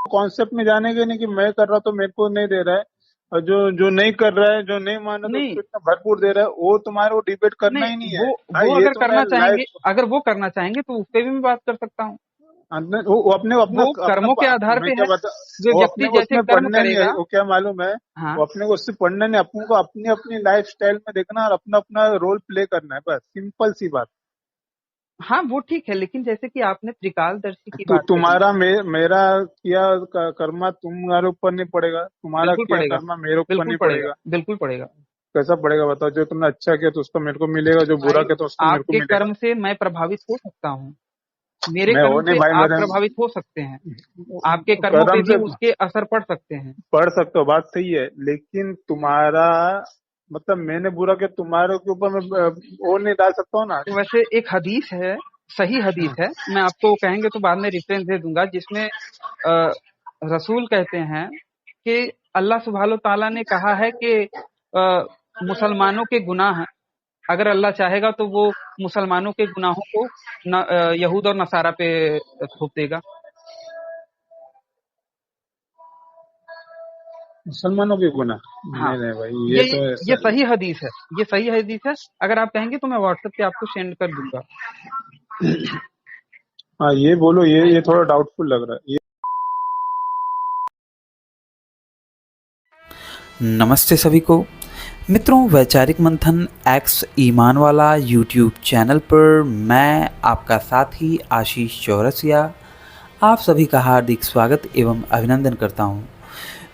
Concept में जानेंगे नहीं कि मैं कर रहा तो मेरे को नहीं दे रहा है, और जो जो नहीं कर रहा है, जो नहीं माना तो नहीं उसको इतना भरपूर दे रहा है, वो तुम्हारे को डिबेट करना नहीं, ही नहीं है वो भाई। ये अगर तुमने करना चाहेंगे, लाइफ अगर वो करना चाहेंगे तो उस पे भी मैं बात कर सकता हूँ। अंदर वो अपने अपना वो अपना कर्मों के आधार मैं पे क्या है। बता, जो वो अपने व्यक्ति को जैसे उसमें कर्म पढ़ना नहीं है, करेगा। वो क्या मालूम है, हाँ। वो अपने को उससे पढ़ना नहीं, अपने को अपनी अपनी लाइफ स्टाइल में देखना और अपना अपना रोल प्ले करना है, बस सिंपल सी बात। हाँ, वो ठीक है, लेकिन जैसे कि आपने त्रिकालदर्शी की तो बात कही। तुम्हारा मेरा किया कर्मा तुम्हारे ऊपर नहीं पड़ेगा, तुम्हारा बिल्कुल किया पड़ेगा। कर्मा मेरे ऊपर बिल्कुल नहीं पड़ेगा। पड़ेगा। बिल्कुल पड़ेगा। कैसा पड़ेगा बताओ? जो तुमने अच्छा किया तो उसका मेरे को मिलेगा, जो बुरा भाई, किया तो उसका मेरे को आपके मिलेगा। कर्म से मैं प्रभावित हो सकता हूँ। मेरे मैं हो कर्म नहीं से भाई, आप मेरे प्रभावित हो सकते हैं। आपके कर्मों पे कर्म भी से उसके असर पड़ सकते हैं। पढ़ सकते हो, बात सही है, लेकिन तुम्हारा मतलब मैंने बुरा किया तुम्हारे के ऊपर मैं वो नहीं डाल सकता हूँ ना। तो वैसे एक हदीस है, सही हदीस हाँ। है, मैं आपको कहेंगे तो बाद में रेफरेंस दे दूंगा, जिसमें अ, रसूल कहते हैं कि अल्लाह सुब्हानो ताला ने कहा है कि मुसलमानों के गुनाह, अगर अल्लाह चाहेगा तो वो मुसलमानों के गुनाहों को यहूद और नसारा पे थोप देगा। मुसलमानों के गुनाह? हाँ, नहीं नहीं भाई, ये तो ये ऐसा। सही हदीस है। ये सही हदीस है। अगर आप कहेंगे तो मैं व्हाट्सएप पे आपको सेंड कर दूंगा। हाँ ये बोलो, ये थोड़ा डाउटफुल लग रहा है ये। नमस्ते सभी को मित्रों, वैचारिक मंथन एक्स ईमान वाला यूट्यूब चैनल पर मैं आपका साथी आशीष चौरसिया आप सभी का हार्दिक स्वागत एवं अभिनंदन करता हूं।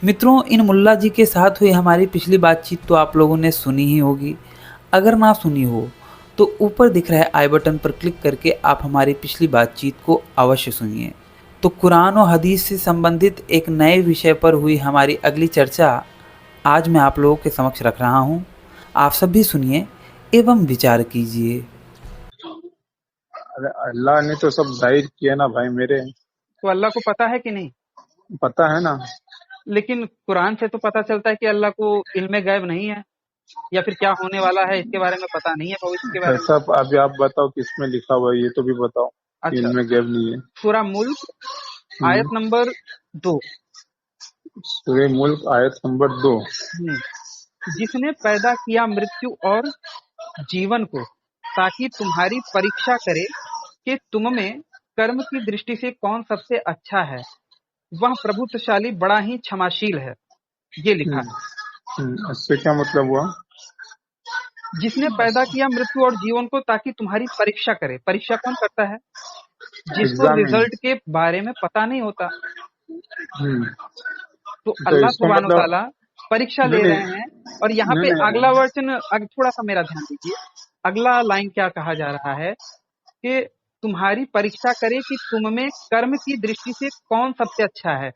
मित्रों, इन मुल्ला जी के साथ हुई हमारी पिछली बातचीत तो आप लोगों ने सुनी ही होगी। अगर ना सुनी हो तो ऊपर दिख रहे आई बटन पर क्लिक करके आप हमारी पिछली बातचीत को अवश्य सुनिए। तो कुरान और हदीस से संबंधित एक नए विषय पर हुई हमारी अगली चर्चा आज मैं आप लोगों के समक्ष रख रहा हूं। आप सब भी सुनिए एवं विचार कीजिए। अरे अल्लाह ने तो सब जाहिर किया ना भाई मेरे, तो अल्लाह को पता है कि नहीं? पता है ना। लेकिन कुरान से तो पता चलता है कि अल्लाह को इल्म गैब नहीं है, या फिर क्या होने वाला है इसके बारे में पता नहीं है, भविष्य के बारे में। कैसा? अभी आप बताओ किसमें लिखा हुआ है, ये तो भी बताओ कि अच्छा, इनमें गैप नहीं है। सूरा मुल्क हम्म। आयत नंबर 2। सूरह मुल्क आयत नंबर 2। जिसने पैदा किया मृत्यु और जीवन को ताकि तुम्हारी परीक्षा करे कि तुम में कर्म की दृष्टि से कौन सबसे अच्छा है, वह प्रभुत्वशाली बड़ा ही क्षमाशील है। ये लिखा है। इससे क्या मतलब हुआ? जिसने पैदा किया मृत्यु और जीवन को ताकि तुम्हारी परीक्षा करे। परीक्षा कौन करता है? जिसको एग्जामिन। रिजल्ट के बारे में पता नहीं होता। हम्म। तो तो अल्लाह इसका सुब्हानो मतलब, ताला परीक्षा नहीं ले नहीं रहे हैं। और यहाँ नहीं पे अगला नहीं वचन, थोड़ा सा मेरा ध्यान दीजिए। अगला लाइन क्या कहा जा रहा है कि तुम्हारी परीक्षा करे कि तुम में कर्म की दृष्टि से कौन सबसे अच्छा है।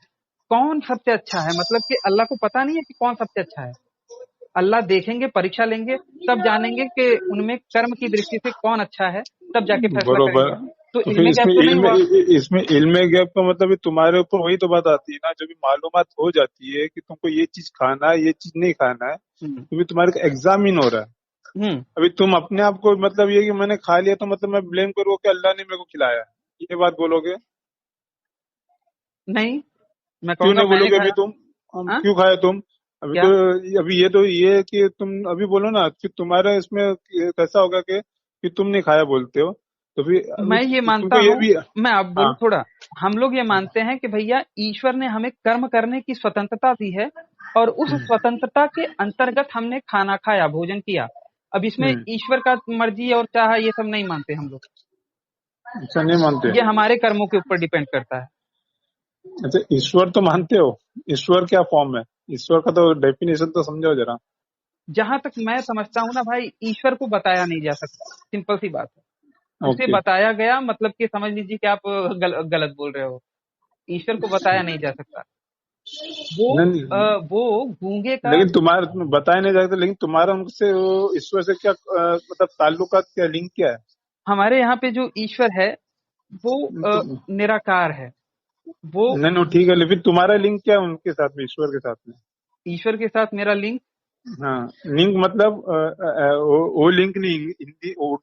कौन सबसे अच्छा है मतलब कि अल्लाह को पता नहीं है कि कौन सबसे अच्छा है। अल्लाह देखेंगे, परीक्षा लेंगे, तब जानेंगे कि उनमें कर्म की दृष्टि से कौन अच्छा है, तब जाके फैसला बरोबर। करेंगे। तो तो फिर इल्म गैब तो नहीं हुआ। इसमें इल्म गैप का मतलब भी तुम्हारे ऊपर वही तो बात आती है ना, जब भी मालूमात हो जाती है कि तुमको ये चीज खाना है, ये चीज नहीं खाना है, हम्म। तो भी तुम्हारे एग्जामिन हो रहा है। हम्म। अभी तुम अपने आप को मतलब ये कि मैंने खा लिया तो मतलब मैं ब्लेम करूँ कि अल्लाह ने मेरे को खिलाया है, ये बात बोलोगे? नहीं, मैं क्यों कहूंगा नहीं मैंने बोलोगे? अभी खाया। तुम हाँ। क्यों खाया तुम? अभी तो क्या? अभी ये है कि तुम अभी बोलो ना कि तुम्हारा इसमें कैसा होगा कि तुम नहीं खाया बोलते हो, तो फिर अभी मैं ये मानता तुमको ये हूँ, भी। मैं अब हाँ। बोलूँ थोड़ा। हम लोग ये मानते हैं कि भैया ईश्वर ने हमें कर्म करने की स्वतंत्रता दी है, और उस हम्म। स्वतंत्रता के अंतर्गत हमने खाना खाया, भोजन किया। अब इसमें हम्म। ईश्वर का मर्जी और चाह ये सब नहीं मानते हम लोग। अच्छा, नहीं मानते? ये हमारे कर्मों के ऊपर डिपेंड करता है। अच्छा, ईश्वर तो मानते हो? ईश्वर क्या फॉर्म है? ईश्वर का तो डेफिनेशन तो समझाओ जरा। जहां तक मैं समझता हूँ ना भाई, ईश्वर को बताया नहीं जा सकता, सिंपल सी बात है। उसे ओके। बताया गया मतलब कि समझ लीजिए कि आप गलत बोल रहे हो। ईश्वर को बताया नहीं जा सकता। वो नहीं वो गूंगे का। लेकिन तुम्हारा तुम्हें बताया नहीं जाता, लेकिन तुम्हारा उनसे वो ईश्वर से क्या मतलब ताल्लुकात, क्या लिंक क्या है? हमारे यहाँ पे जो ईश्वर है वो तुम निराकार है। वो नहीं नहीं ठीक है, लेकिन तुम्हारा लिंक क्या है उनके साथ में, ईश्वर के साथ में? ईश्वर के साथ मेरा लिंक। हाँ, लिंक मतलब वो लिंक नहीं, हिंदी वो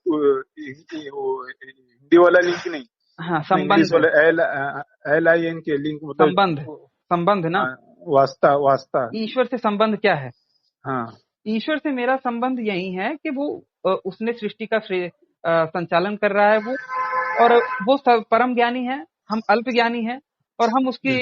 हिंदी वाला लिंक नहीं। हाँ, नहीं, इंग्लिश संबंध, वाले LIN के लिंक मतलब संबंध, संबंध ना। हाँ, वास्ता वास्ता। ईश्वर से संबंध क्या है? हाँ ईश्वर से मेरा संबंध यही है कि वो उसने सृष्टि का संचालन कर रहा है वो, और वो परम ज्ञानी है, हम अल्प ज्ञानी हैं, और हम उसकी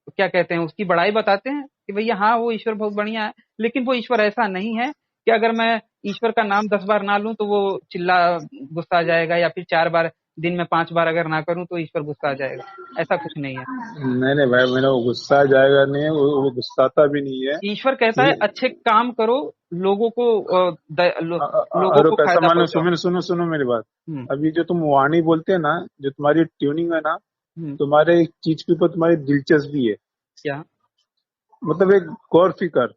क्या कहते हैं, उसकी बड़ाई बताते हैं कि भैया हाँ वो ईश्वर बहुत बढ़िया है। लेकिन वो ईश्वर ऐसा नहीं है कि अगर मैं ईश्वर का नाम 10 बार ना लूं तो वो चिल्ला गुस्सा आ जाएगा, या फिर 4 बार दिन में 5 बार अगर ना करूं तो ईश्वर गुस्सा आ जाएगा। ऐसा कुछ नहीं है। नहीं नहीं भाई, मेरा वो गुस्सा आ जाएगा नहीं है, वो गुस्साता भी नहीं है। ईश्वर कहता है ये अच्छे काम करो, लोगों को लोगों और को कैसा फायदा मालूम, पहुंचाओ। सुनो सुनो सुनो मेरी बात। हम्म। अभी जो तुम वाणी बोलते हैं ना, जो तुम्हारी ट्यूनिंग है ना, हम्म। तुम्हारे एक चीज के ऊपर तुम्हारी दिलचस्पी है, क्या? मतलब एक गौर फिकर,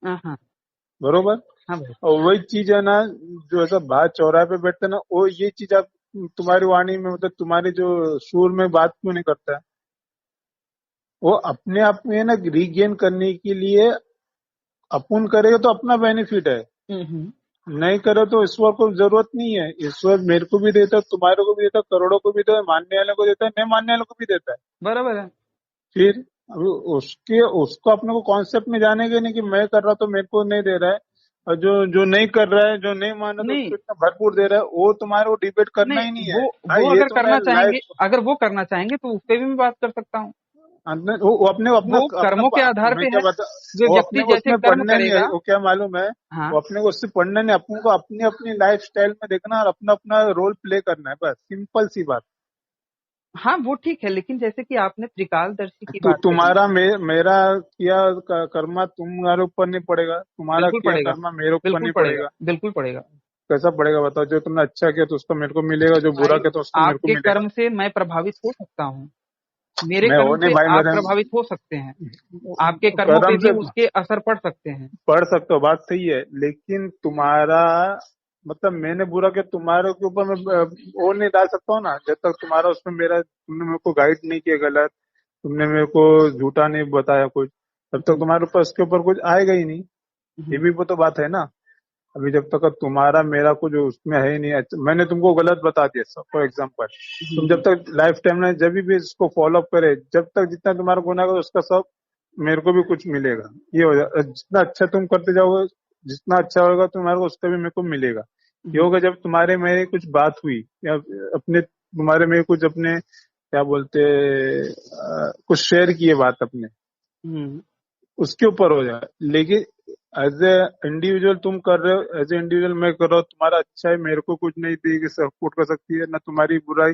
हाँ हाँ। बरोबर। हाँ भाई। और वही चीज है ना, जो ऐसा बाहर चौराहे पे बैठते हैं ना, वो ये चीज आप तुम्हारी वाणी में, मतलब तुम्हारी जो सुर में बात क्यों नहीं करता है? वो अपने आप में ना रीगेन करने के लिए अपुन करेगा तो अपना बेनिफिट है, हम्म। नहीं करे तो ईश्वर को जरूरत नहीं है। ईश्वर मेरे को भी देता है, तुम्हारे को भी देता है, करोड़ों को भी देता है, मानने वाले को देता है, नहीं मानने वाले को भी देता है। बराबर है। फिर अभी उसको अपने को कॉन्सेप्ट में जानेंगे नहीं कि मैं कर रहा तो मेरे को नहीं दे रहा है, और जो जो नहीं कर रहा है, जो नहीं मान रहा तो नहीं उसको इतना भरपूर दे रहा है, वो तुम्हारे को डिबेट करना नहीं, ही नहीं है वो भाई। ये अगर तो मैं करना चाहेंगे, लाइफ, अगर वो करना चाहेंगे तो उस पे भी मैं बात कर सकता हूँ। वो अपने अपना वो कर्मों के अपना आधार मैं पे क्या है। बता, जो वो व्यक्ति अपने को जैसे उसमें कर्म पढ़ना नहीं है, करेगा। वो क्या मालूम है, हाँ। वो अपने को उससे पढ़ना नहीं, अपने को अपनी अपनी लाइफ स्टाइल में देखना और अपना अपना रोल प्ले करना है, बस सिंपल सी बात। हाँ वो ठीक है, लेकिन जैसे कि आपने त्रिकालदर्शी की तो बात कही। तुम्हारा मेरा किया कर्मा तुम्हारे ऊपर नहीं पड़ेगा, तुम्हारा बिल्कुल किया पड़ेगा। कर्मा मेरे ऊपर बिल्कुल नहीं पड़ेगा। पड़ेगा। बिल्कुल पड़ेगा। कैसा पड़ेगा बताओ? जो तुमने अच्छा किया तो उसका मेरे को मिलेगा, जो बुरा भाई, किया तो उसका मेरे को आपके मिलेगा। कर्म से मैं प्रभावित हो सकता हूँ, मेरे मैं हो कर्म नहीं से भाई, आप मेरे प्रभावित हो सकते हैं, आपके कर्मों पे कर्म भी से उसके असर पड़ सकते हैं। पढ़ सकते हो, बात सही है, लेकिन तुम्हारा मतलब मैंने बुरा किया तुम्हारे के ऊपर मैं वो नहीं डाल सकता हूँ ना, जब तक तुम्हारा उसमें मेरा, तुमने मेरे को गाइड नहीं किया गलत, तुमने मेरे को झूठा नहीं बताया कुछ, तब तक हम्म। तुम्हारे ऊपर उसके ऊपर कुछ आएगा ही नहीं। ये हम्म। भी वो तो बात है ना। अभी जब तक तुम्हारा मेरा कुछ उसमें है ही नहीं, मैंने तुमको गलत बता दिया फॉर एग्जाम्पल, तुम जब हम्म। तक लाइफ टाइम में जब भी इसको फॉलो अप करे, जब तक जितना तुम्हारा गुनाह होगा उसका सब मेरे को भी कुछ मिलेगा। ये हो जाए, जितना अच्छा तुम करते जाओगे, जितना अच्छा होगा तुम्हारे को उसका भी मेरे को मिलेगा। ये हम्म। होगा जब तुम्हारे मेरे कुछ बात हुई, या अपने तुम्हारे में कुछ अपने क्या बोलते कुछ शेयर किए बात अपने, हम्म। उसके ऊपर हो जाए। लेकिन एज ए इंडिविजुअल तुम कर रहे हो, एज ए इंडिविजुअल मैं कर रहा हूँ, तुम्हारा अच्छा है मेरे को कुछ नहीं देगी सपोर्ट कर सकती है ना, तुम्हारी बुराई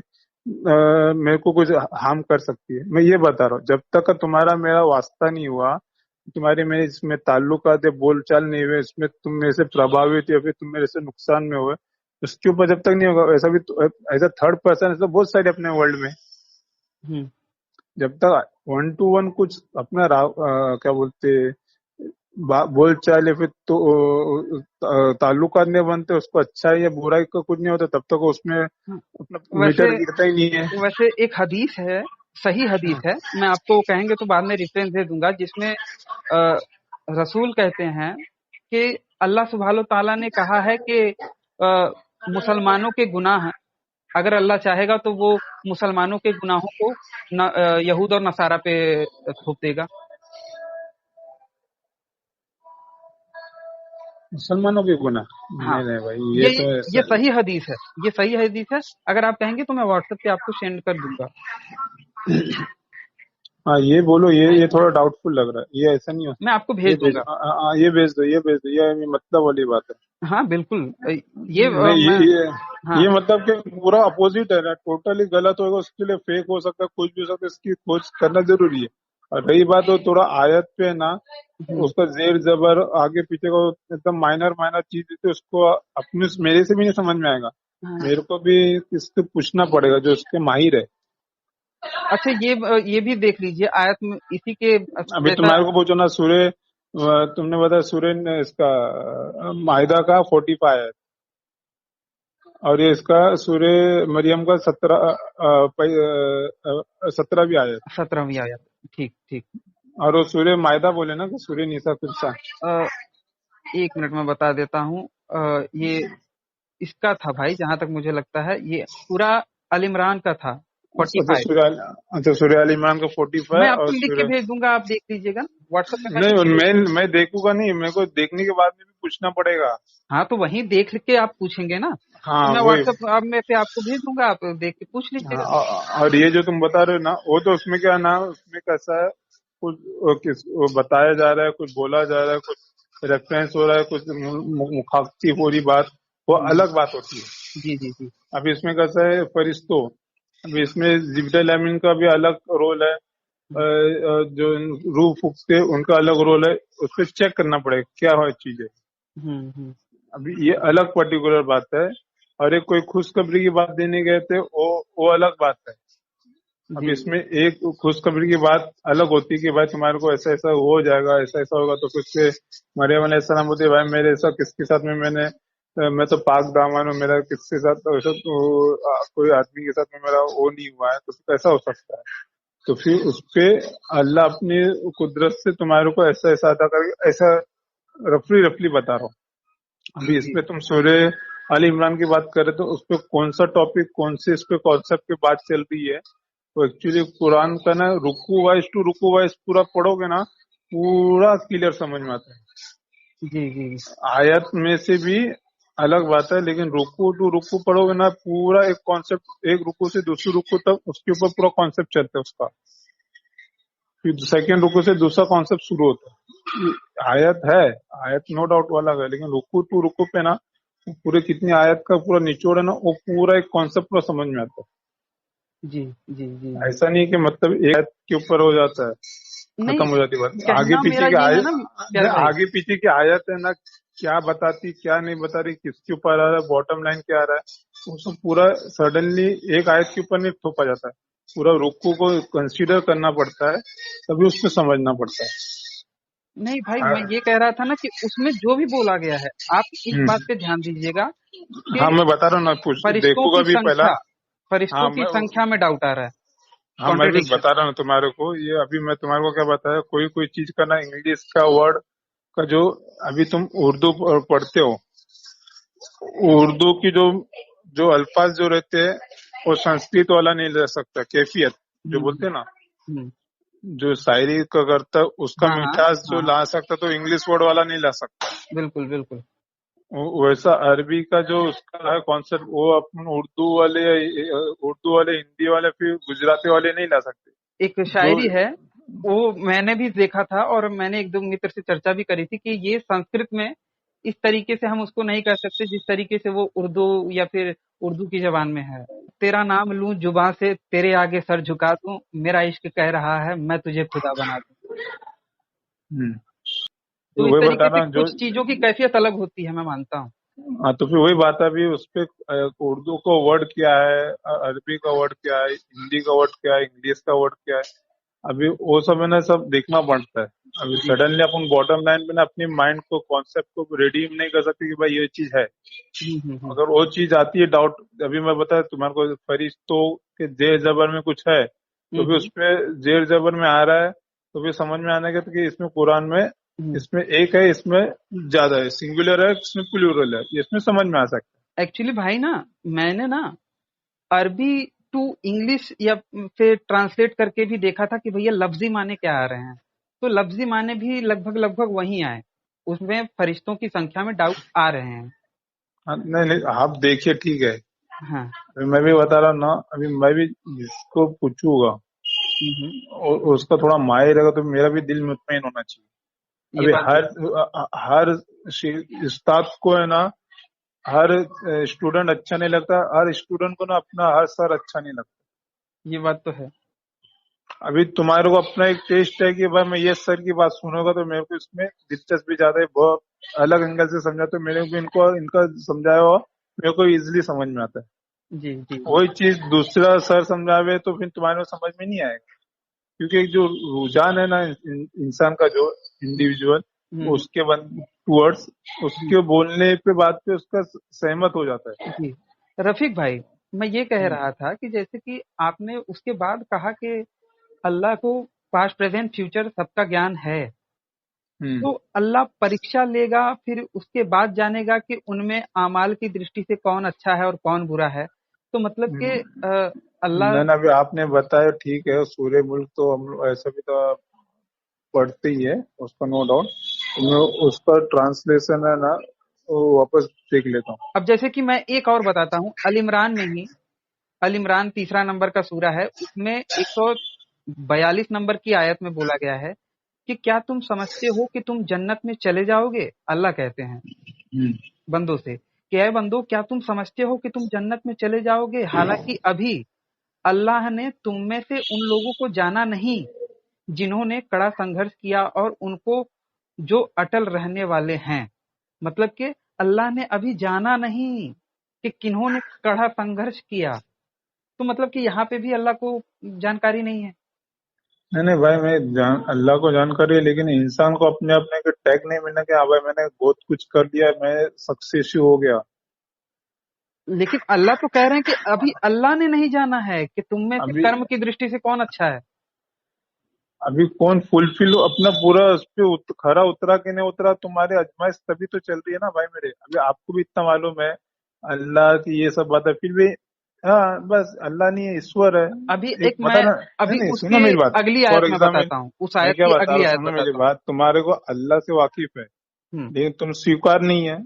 मेरे को कुछ हार्म कर सकती है। मैं ये बता रहा हूँ, जब तक का तुम्हारा मेरा वास्ता नहीं हुआ, तुम्हारी मेरे इसमें ताल्लुकात या बोलचाल नहीं हुए, इसमें तुम मेरे से प्रभावित या फिर तुम मेरे से नुकसान में हुए, उसके ऊपर जब तक नहीं होगा, ऐसा भी एज अ थर्ड पर्सन ऐसा बहुत सारे अपने वर्ल्ड में, हम्म। जब तक वन टू वन कुछ अपना क्या बोलते बोल चाल या फिर तो ताल्लुकात नहीं बनते, उसको अच्छा या बुराई का कुछ नहीं होता, तब तक उसमें हाँ। अपना वैसे मीटर गिरता ही नहीं है। वैसे एक हदीस है, सही हदीस हाँ है, मैं आपको कहेंगे तो बाद में रेफरेंस दे दूंगा, जिसमें रसूल कहते हैं कि अल्लाह सुब्हानो ताला ने कहा है कि मुसलमानों के गुनाह, अगर अल्लाह चाहेगा तो वो मुसलमानों के गुनाहों को यहूद और नसारा पे थोप देगा। मुसलमानों के गुनाह? हाँ, नहीं नहीं भाई, ये ये तो ये ऐसा, सही हदीस है, ये सही हदीस है। अगर आप कहेंगे तो मैं व्हाट्सएप पे आपको सेंड कर दूंगा। हाँ ये बोलो, ये थोड़ा डाउटफुल लग रहा है, ये ऐसा नहीं हो। मैं आपको ये भेज भेज, दूंगा। ये भेज दो, ये भेज दो, ये मतलब वाली बात है। हाँ बिल्कुल। ये नहीं मैं। हाँ। ये मतलब कि पूरा अपोजिट है ना, टोटली गलत होगा, उसके लिए फेक हो सकता है, कुछ भी हो सकता है, इसकी खोज करना जरूरी है। और रही बात वो थोड़ा आयत पे है ना, हम्म। उसका जेर जबर आगे पीछे का एकदम माइनर माइनर चीज है, तो उसको अपने मेरे से भी नहीं समझ में आएगा, हाँ। मेरे को भी किससे पूछना पड़ेगा जो उसके माहिर है। अच्छा, ये भी देख लीजिए आयत में इसी के अभी जैसा। तुम्हारे को पूछो ना, सूर्य तुमने बताया सूर्य ने इसका माहिदा का 45 है, और ये इसका सूर्य मरियम का 17 भी आया है। 17वीं आयत। ठीक ठीक। और वो सूर्य मायदा बोले ना कि सूर्य निसा कुछ सा। अ, एक मिनट में बता देता हूँ। ये इसका था भाई, जहां तक मुझे लगता है ये पूरा अल इमरान का था अच्छा 45। सूर्य अली इमरान का 45 मैं आपको और लिख के सूर्य। भेज दूंगा, आप देख लीजिएगा, व्हाट्सएप पे मैं लिख के नहीं, भेज दूंगा। मैं देखूंगा नहीं, मेरे को देखने के बाद में भी पूछना पड़ेगा। हाँ तो वहीं देख के आप पूछेंगे ना, तो हाँ मैं वही। व्हाट्सएप अब में पे आपको भेज दूंगा, आप देख के पूछ हाँ, लीजिएगा। और ये जो तुम बता रहे हो ना, वो तो उसमें क्या ना, उसमें कैसा है, कुछ वो बताया जा रहा है, कुछ बोला जा रहा है, कुछ रेफरेंस हो रहा है, कुछ मुखातिब हो रही बात, वो हम्म, अलग बात होती है। जी जी जी। अभी इसमें कैसा है फरिश्तों, अभी इसमें जिब्राइल अमीन का भी अलग रोल है, हम्म, जो रूह फूकते उनका अलग रोल है, उस पर चेक करना पड़ेगा क्या है चीजें। हम्म। अभी ये अलग पर्टिकुलर बात है, और एक कोई खुशखबरी की बात देने गए थे, वो अलग बात है। अब जी इसमें एक खुशखबरी की बात अलग होती है कि भाई तुम्हारे को ऐसा ऐसा हो जाएगा, ऐसा ऐसा होगा, तो कुछ से मरियम अलैहिस्सलाम होती है, भाई मेरे साथ किसके साथ में मैं तो पाक दामन हूँ, मेरा किसके साथ तो ऐसा तो कोई आदमी के साथ में मेरा वो नहीं हुआ है, तो कैसा हो सकता है। तो फिर उस पे अल्लाह अपनी कुदरत से तुम्हारे को ऐसा ऐसा अदा करके ऐसा रफली रफली बता रहा हूँ। अभी जी इसमें तुम सूर्य अली इमरान की बात कर रहे, तो उस पे कौन सा टॉपिक, कौन से इस पे कॉन्सेप्ट की बात चल रही है, तो एक्चुअली कुरान का ना रुकू वाइज टू रुकू वाइज पूरा पढ़ोगे ना, पूरा क्लियर समझ में आता है। जी जी। आयत में से भी अलग बात है, लेकिन रुकू टू रुकू पढ़ोगे ना, पूरा एक कॉन्सेप्ट, एक रुकू से दूसरी रुकू तक उसके ऊपर पूरा कॉन्सेप्ट चलता है उसका, फिर सेकेंड रुकू से दूसरा कॉन्सेप्ट शुरू होता है। आयत है, आयत नो डाउट वाला है, लेकिन रुकू टू रुकू पे ना पूरे कितनी आयत का पूरा निचोड़ है ना, वो पूरा एक कॉन्सेप्ट पूरा समझ में आता जी जी जी है। जी। ऐसा नहीं कि मतलब एक आयत के ऊपर हो जाता है, खत्म नहीं, हो जाती बात। आगे कहना पीछे मेरा की ये है आयत, ना प्यारे भाई। आगे पीछे की आयत है ना, क्या बताती क्या नहीं बता रही, किसके ऊपर आ रहा है, बॉटम लाइन क्या आ रहा है, वो सब पूरा सडनली एक आयत के ऊपर नहीं थोपा जाता है। पूरा रुकू को कंसीडर करना पड़ता है, तभी उसको समझना पड़ता है। नहीं भाई, मैं हाँ। ये कह रहा था ना कि उसमें जो भी बोला गया है, आप इस हम्म। बात पे ध्यान दीजिएगा कि हाँ मैं बता रहा हूँ ना, पूछ फरिश्तों देखूंगा की भी पहला। संख्या, हाँ फरिश्तों की मैं संख्या में डाउट आ रहा है, हाँ मैं भी कॉन्ट्रडिक्शन। बता रहा हूँ तुम्हारे को, ये अभी मैं तुम्हारे को क्या बताया, कोई कोई चीज का ना इंग्लिश का वर्ड का जो, अभी तुम उर्दू पढ़ते हो, उर्दू की जो जो अल्फाज जो रहते हैं, वो संस्कृत वाला नहीं ले सकता, कैफियत जो बोलते हम्म हैं ना, हम्म। जो शायरी का करता है, उसका हाँ हाँ मिठास जो हाँ, ला सकता, तो इंग्लिश वर्ड वाला नहीं ला सकता। बिल्कुल बिल्कुल। वैसा अरबी का जो उसका है कॉन्सेप्ट, वो अपन उर्दू वाले हिंदी वाले फिर गुजराती वाले नहीं ला सकते। एक जो शायरी है, वो मैंने भी देखा था और मैंने एक दो मित्र से चर्चा भी करी थी कि ये संस्कृत में इस तरीके से हम उसको नहीं कह सकते जिस तरीके से वो उर्दू या फिर उर्दू की जबान में है। तेरा नाम लूं जुबां से, तेरे आगे सर झुका दूं, मेरा इश्क कह रहा है मैं तुझे खुदा बना दूं। हम्म, तो तो इस वही बता तरीके से रहा हूँ जो। कुछ चीजों की कैफियत अलग होती है, मैं मानता हूँ। हाँ तो फिर वही बात है, अभी उस पे उर्दू का वर्ड क्या है, अरबी का वर्ड क्या है, हिंदी का वर्ड क्या है, इंग्लिश का वर्ड क्या है, अभी वो सब है ना, सब देखना पड़ता है। अभी जी। सडनली अपन बॉटम लाइन पे ना अपनी माइंड को, कॉन्सेप्ट को रिडीम नहीं कर सकते कि भाई ये चीज है। हम्म। अगर वो चीज आती है डाउट, अभी मैं बता तुम्हारे को, फरिश्तों के जेर जबर में कुछ है, तो भी उस हम्म पे जेर जबर में आ रहा है, तो भी समझ में आने का कि इसमें कुरान में, हम्म। इसमें एक है, इसमें ज्यादा है, सिंगुलर है, इसमें प्लूरल है, ये इसमें समझ में आ सकता एक्चुअली भाई ना, मैंने ना अरबी टू इंग्लिश या फिर ट्रांसलेट करके भी देखा था कि भैया लफ्जी माने क्या आ रहे हैं, तो लफ्जी माने भी लगभग लगभग वही आए, उसमें फरिश्तों की संख्या में डाउट आ रहे हैं। है। हाँ, नहीं नहीं, आप देखिए ठीक है। हाँ। अभी मैं भी बता रहा हूँ ना, अभी मैं भी जिसको पूछूंगा हम्म। और उसका थोड़ा माहिर रहेगा, तो मेरा भी दिल मुतमईन होना चाहिए। ये अभी बात भी हर उस्ताद को है ना, हर स्टूडेंट अच्छा नहीं लगता, हर स्टूडेंट को ना अपना हर सर अच्छा नहीं लगता। ये बात तो है। अभी तुम्हारे को अपना एक टेस्ट है कि भाई मैं ये सर की बात सुनूंगा तो मेरे को इसमें दिलचस्पी ज्यादा है, बहुत अलग एंगल से समझा, तो मेरे को इनको इनका समझाया हुआ मेरे को इजिली समझ में आता है। जी जी जी। वही चीज दूसरा सर समझावे तो फिर तुम्हारे को समझ में नहीं आएगा, क्योंकि एक जो रुझान है ना इंसान का, जो इंडिविजुअल, हम्म उसके टूवर्ड्स, हम्म, उसके बोलने पे बात पे उसका सहमत हो जाता है। जी। रफीक भाई, मैं ये कह हम्म। रहा था कि जैसे कि आपने उसके बाद कहा कि अल्लाह को पास्ट प्रेजेंट फ्यूचर सबका ज्ञान है, हम्म। तो अल्लाह परीक्षा लेगा फिर उसके बाद जानेगा कि उनमें आमाल की दृष्टि से कौन अच्छा है और कौन बुरा है। तो मतलब कि अल्लाह मैंने अभी आपने बताया ठीक है, सूर्य मुल्क तो हम लोग ऐसा भी तो पढ़ते ही है, उसका नो डाउट। मैं उसका ट्रांसलेशन है ना वो वापस देख लेता हूँ। अब जैसे कि मैं एक और बताता हूँ, अल इमरान में ही, अल इमरान 3 नंबर का सूरा है, उसमें 142 नंबर की आयत में बोला गया है कि क्या तुम समझते हो कि तुम जन्नत में चले जाओगे? अल्लाह कहते हैं हम्म। बंदों से कि ऐ बंदो, क्या तुम समझते हो कि तुम जन्नत में चले जाओगे, हालांकि अभी अल्लाह ने तुम में से उन लोगों को जाना नहीं जिन्होंने कड़ा संघर्ष किया और उनको जो अटल रहने वाले हैं। मतलब कि अल्लाह ने अभी जाना नहीं कि किन्होंने कड़ा संघर्ष किया। तो मतलब कि यहाँ पे भी अल्लाह को जानकारी नहीं है। नहीं नहीं भाई, अल्लाह को जानकारी है, लेकिन इंसान को अपने अपने के टैग नहीं मिलना कि हाँ भाई मैंने बहुत कुछ कर लिया, मैं सक्सेस हो गया। लेकिन अल्लाह तो कह रहे हैं कि अभी अल्लाह ने नहीं जाना है कि तुम में से अभी कर्म की दृष्टि से कौन अच्छा है। अभी कौन फुलफिल अपना पूरा उस पे खरा उतरा कि नहीं उतरा, तुम्हारे अजमाइश तभी तो चल रही है ना भाई मेरे। अभी आपको भी इतना मालूम है अल्लाह की ये सब बात है, फिर भी हाँ बस अल्लाह नहीं है, ईश्वर है। अभी एक एक बता मैं ना, नहीं अभी नहीं सुनो उसके मेरी बात। अगली आयत फॉर में एग्जाम्पल बताता हूँ, उस मैं आयत क्या की बता रहा अगली हूँ, आयत सुनो मेरी बताता हूँ। बात, तुम्हारे को अल्लाह से वाकिफ है हम्म। लेकिन तुम स्वीकार नहीं है,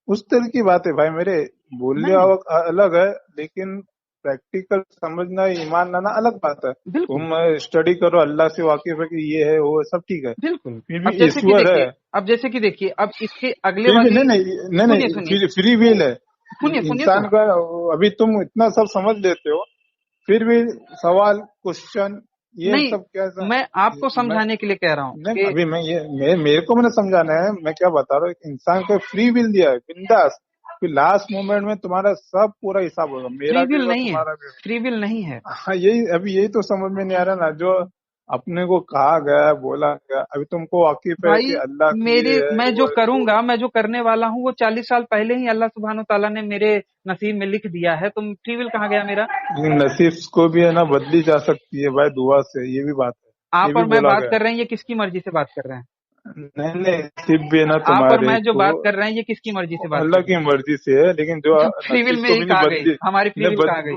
उस तरह की बात है भाई मेरे। बोलने नहीं, अलग है, लेकिन प्रैक्टिकल समझना ईमान लाना अलग बात है। बिल्कुल तुम स्टडी करो, अल्लाह से वाकिफ है कि ये है वो है, सब ठीक है, बिल्कुल। फिर अब भी जैसे कि ईश्वर है। देखिए, अब इसके अगले फिर भी वाली, नहीं नहीं नहीं सुनिए नहीं, सुनिए फिर फ्री विल है सुनिए सुनिए तो, इंसान का। अभी तुम इतना सब समझ लेते हो, फिर भी सवाल क्वेश्चन ये नहीं, सब कैसा। मैं आपको मैं समझाने के लिए कह रहा हूँ नहीं, कि अभी मैं ये मेरे को मैंने समझाना है, मैं क्या बता रहा हूँ, इंसान को फ्री विल दिया है, बिंदास। फिर लास्ट मोमेंट में तुम्हारा सब पूरा हिसाब होगा, फ्री मेरा भी विल होगा नहीं है, तुम्हारा भी फ्री विल नहीं है। होगा। हाँ यही, अभी यही तो समझ में नहीं आ रहा ना, जो अपने को कहा गया बोला गया। अभी तुमको वाकिफ है कि भाई, अल्लाह की मेरे ये है मैं जो वो है वो करूंगा, मैं जो करने वाला हूँ, वो 40 साल पहले ही अल्लाह सुब्हानो तआला ने मेरे नसीब में लिख दिया है। तो फ्री विल कहाँ गया मेरा? लेकिन नसीब को भी है ना बदली जा सकती है भाई दुआ से, ये भी बात है, ये आप भी और मैं बोला बात गया। कर रहे हैं, ये किसकी मर्जी से बात कर रहे हैं? नहीं नहीं, नसीब भी है ना आप और तुम्हारे मैं जो को बात कर रहे हैं, ये किसकी मर्जी से बात कर अल्लाह रहे की मर्जी से है, लेकिन जो हैं? फ्री विल नसीब में को ही भी नहीं कहा गई, बदली, हमारी फ्री नहीं विल कहा गई।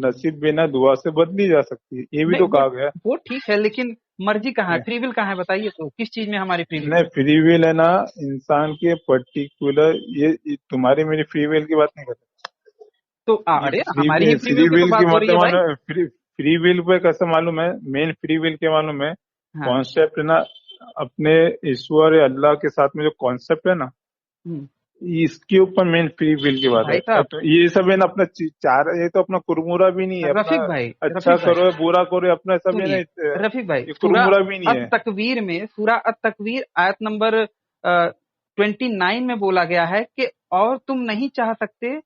नसीब भी ना दुआ से बदली जा सकती है, ये भी नहीं, तो कहा गया वो ठीक है, लेकिन मर्जी कहाँ है, है। फ्री विल कहाँ है? बताइए तो, किस चीज में हमारी फ्री विल है? नहीं फ्री विल है ना इंसान के पर्टिकुलर, ये तुम्हारी मेरी फ्री विल की बात नहीं कर रहा। तो ये अरे, हमारी ही फ्री विल फ्री की तो विल की बात हो रही मतलब है भाई। फ्री विल पे कैसे मालूम है, मेन फ्री विल के मालूम है हाँ। कॉन्सेप्ट है ना, अपने ईश्वर या अल्लाह के साथ में जो कॉन्सेप्ट है ना, हम्म। इसके ऊपर मेन फ्री विल की बात भाई है। साहब, तो ये सब है ना अपना चार, ये तो अपना कुरमुरा भी नहीं है अपना, अच्छा रफीक भाई करो या बुरा करो या अपना सब है ना, सुनिए, रफीक भाई, ये सूरा कुरमुरा भी नहीं अत है। तकवीर में, सूरा अत तकवीर आयत नंबर 29 में बोला गया है कि और तुम नहीं चाह सकते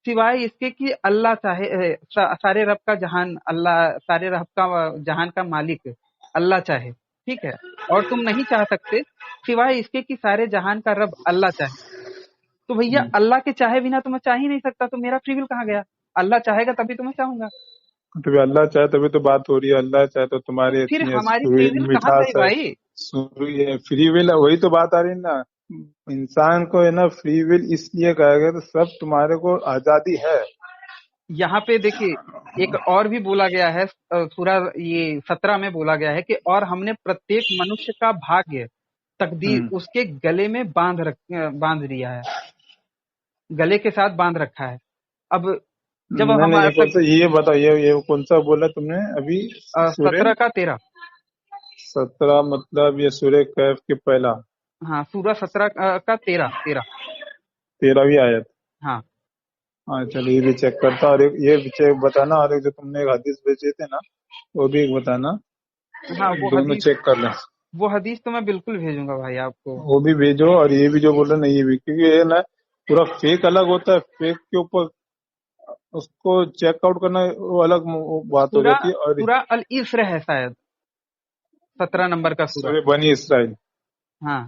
सिवाय इसके कि अल्लाह चाहे, सारे रब का जहान, अल्लाह सारे रब का जहान का मालिक अल्लाह चाहे, ठीक है? और तुम नहीं चाह सकते सिवाय इसके कि सारे जहान का रब अल्लाह चाहे। तो भैया, हम्म। अल्लाह के चाहे बिना तो मैं चाह ही नहीं सकता, तो मेरा फ्री विल कहाँ गया? अल्लाह चाहेगा तभी तो मैं चाहूंगा। तभी अल्लाह चाहे तभी तो बात हो रही है, अल्लाह चाहे तो तो तुम्हारी फिर इतनी हमारी फ्री विल कहाँ गई मिठास है, भाई? सुरी है, फ्री विल है, वही तो बात आ रही है ना। इंसान को है ना फ्री विल इसलिए कहा गया तो सब तुम्हारे को आजादी है। यहाँ पे देखिए, एक और भी बोला गया है, सूरा ये 17 में बोला गया है कि और हमने प्रत्येक मनुष्य का भाग्य, तकदीर हम्म। उसके गले में बांध दिया है, गले के साथ बांध रखा है। अब जब नहीं हम नहीं, ये कौन तक सा, ये बताओ, ये कौन सा बोला तुमने अभी, सूर्य 17 का 13, 17 मतलब ये सूर्य कैफ के पहला हाँ, सूरा 17 का 13, 13। 13वीं आयत। हाँ हाँ चलो ये भी चेक करता, और ये भी चेक बताना, और एक जो तुमने एक हदीस भेजे थे ना वो भी एक बताना, हाँ, दोनों चेक कर लें। वो हदीस तो मैं बिल्कुल भेजूंगा भाई आपको। वो भी भेजो, और ये भी जो बोल रहे ना ये भी, क्योंकि ये ना पूरा फेक अलग होता है, फेक के ऊपर उसको चेकआउट करना वो अलग बात हो सूरा जाती है। और सूरा अल इस्र है शायद, 17 नंबर का सूरा। सूर्य बनी इसराइल, हाँ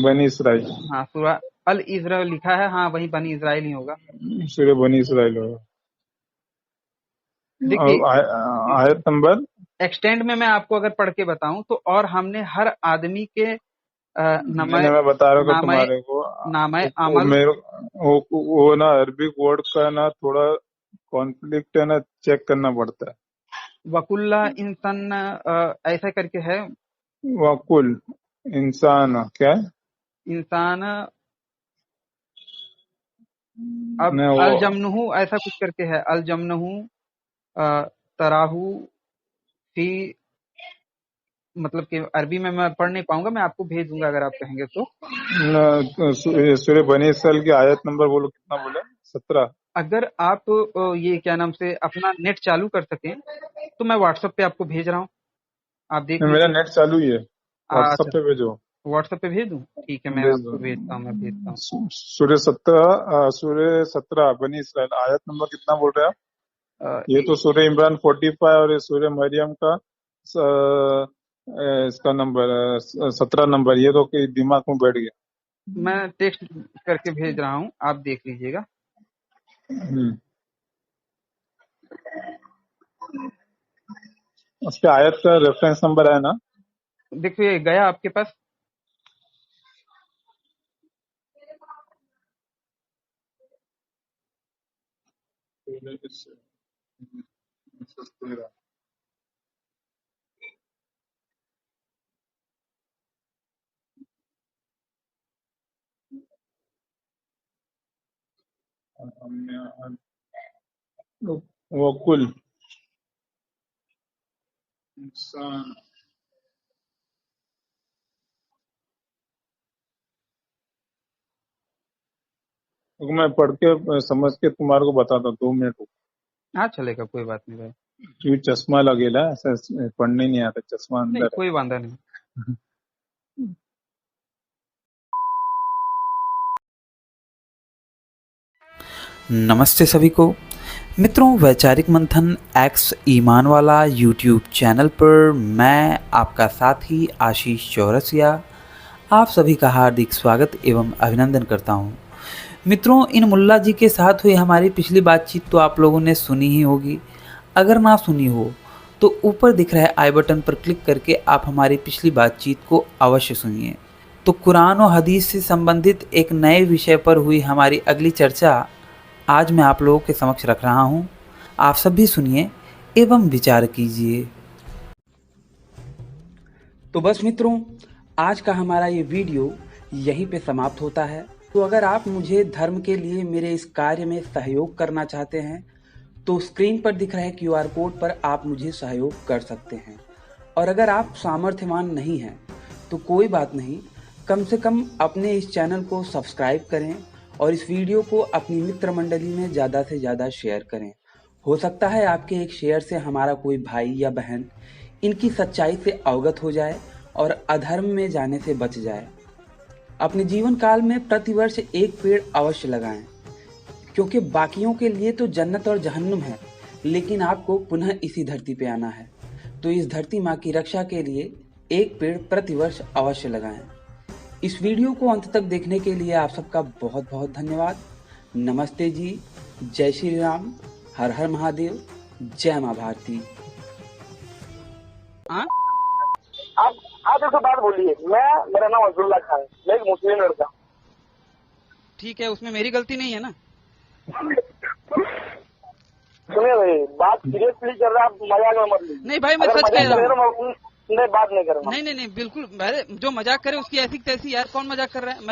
बनी इसराइल, हाँ, सूरा अल इस्र लिखा है, हाँ वही बनी इजराइल ही होगा। सूर्य बनी इसराइल होगा। देखिए, और आयत नंबर, एक्सटेंड में मैं आपको अगर पढ़ के बताऊं तो, और हमने हर आदमी के मैंने नमय मैं बता रहा हूँ नामय तुम्हारे को, नामय वो अमल, मेरे वो ना अरबिक वर्ड का ना थोड़ा कॉन्फ्लिक्ट है ना, चेक करना पड़ता है। वकुल्ला इंसान ऐसा करके है। वकुल इंसान क्या है? इंसान अब नहीं वो अलजमनहू ऐसा कुछ करके है। अलजमनहू तराहू फी, मतलब कि अरबी में मैं पढ़ नहीं पाऊंगा, मैं आपको भेज दूंगा अगर आप कहेंगे तो। सूर्य बनी इसराइल की आयत नंबर बोलो, कितना बोले? 17। अगर आप ये क्या नाम से अपना नेट चालू कर सकें तो मैं व्हाट्सएप पे आपको भेज रहा हूँ, आप देख मेरा लीजिए। नेट चालू ही है, व्हाट्सएप अच्छा, पे भेजो। व्हाट्सएप पे भेज दूँ? ठीक है, मैं भेज दो। आपको भेजता हूँ, मैं भेजता हूँ। सूर्य 17 बनी इसराइल, आयत नंबर कितना बोल रहे हैं आप? अ, ये ए- तो सूर्य इमरान 45 और ये सूर्य मरियम का इसका नंबर 17 नंबर, ये तो कि दिमाग में बैठ गया। मैं टेक्स्ट करके भेज रहा हूँ, आप देख लीजिएगा। हम्म। उस पे आयत का रेफरेंस नंबर है ना? देखिए गया आपके पास। वो कुल इंसान, मैं पढ़ के समझ के तुम्हारे को बताता हूँ, 2 मिनट। हाँ चलेगा, कोई बात नहीं भाई। क्यों चश्मा लगेला, ऐसा पढ़ने नहीं आता, चश्मा नहीं, अंदर कोई वांदा नहीं। है। नमस्ते सभी को मित्रों, वैचारिक मंथन एक्स ईमान वाला यूट्यूब चैनल पर मैं आपका साथी आशीष चौरसिया आप सभी का हार्दिक स्वागत एवं अभिनंदन करता हूं। मित्रों, इन मुल्ला जी के साथ हुई हमारी पिछली बातचीत तो आप लोगों ने सुनी ही होगी। अगर ना सुनी हो तो ऊपर दिख रहे आई बटन पर क्लिक करके आप हमारी पिछली बातचीत को अवश्य सुनिए। तो कुरान और हदीस से संबंधित एक नए विषय पर हुई हमारी अगली चर्चा आज मैं आप लोगों के समक्ष रख रहा हूं। आप सब भी सुनिए एवं विचार कीजिए। तो बस मित्रों, आज का हमारा ये वीडियो यहीं पे समाप्त होता है। तो अगर आप मुझे धर्म के लिए मेरे इस कार्य में सहयोग करना चाहते हैं तो स्क्रीन पर दिख रहे QR कोड पर आप मुझे सहयोग कर सकते हैं। और अगर आप सामर्थ्यवान नहीं हैं तो कोई बात नहीं, कम से कम अपने इस चैनल को सब्सक्राइब करें और इस वीडियो को अपनी मित्र मंडली में ज़्यादा से ज़्यादा शेयर करें। हो सकता है आपके एक शेयर से हमारा कोई भाई या बहन इनकी सच्चाई से अवगत हो जाए और अधर्म में जाने से बच जाए। अपने जीवन काल में प्रतिवर्ष एक पेड़ अवश्य लगाएं, क्योंकि बाकियों के लिए तो जन्नत और जहन्नुम है, लेकिन आपको पुनः इसी धरती पे आना है। तो इस धरती माँ की रक्षा के लिए एक पेड़ प्रतिवर्ष अवश्य लगाएं। इस वीडियो को अंत तक देखने के लिए आप सबका बहुत बहुत धन्यवाद। नमस्ते जी, जय श्री राम, हर हर महादेव, जय माँ भारती। हाँ आप एक बात बोलिए, मेरा नाम अब्दुल्ला खान है, मैं एक मुस्लिम लड़का। ठीक है, उसमें मेरी गलती नहीं है ना। सुनिए भाई, बात सीरियसली कर रहा, आप मजाक में मत लीजिए। नहीं भाई, मैं अगर सच मजाक कह रहा हूँ। मैं बात नहीं करूँगा। नहीं नहीं नहीं, बिल्कुल, अरे जो मजाक करे उसकी ऐसी तैसी, यार कौन मजाक कर रहा है।